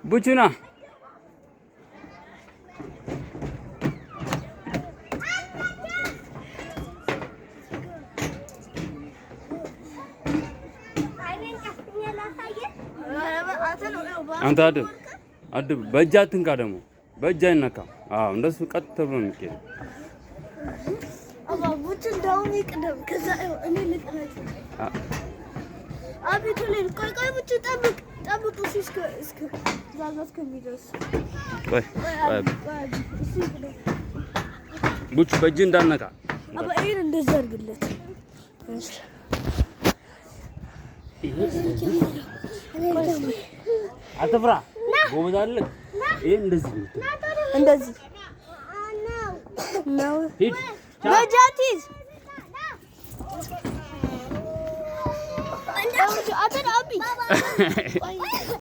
ቡቹና አንተ አድብ በእጅ አትንካ ደግሞ በእጅ አይነካም። አዎ እንደሱ ቀጥ ተብሎ ነው የሚሄደው። ቡቹ እንደውም ይቅደም ከዛ እኔ ልቅረጽ። አቤት ለኔ ቆይ ቡቹ ጠብቅ እስከ ዛጋ እስከሚደርስ ቆይ ቡቹ በእጅ እንዳነካ አባ ይሄን እንደዛ አድርግለት። አትፍራ ጎበዝ አይደል? ይሄ እንደዚህ ነው ሂድ በጃቲዝ እንደው አተን አቢ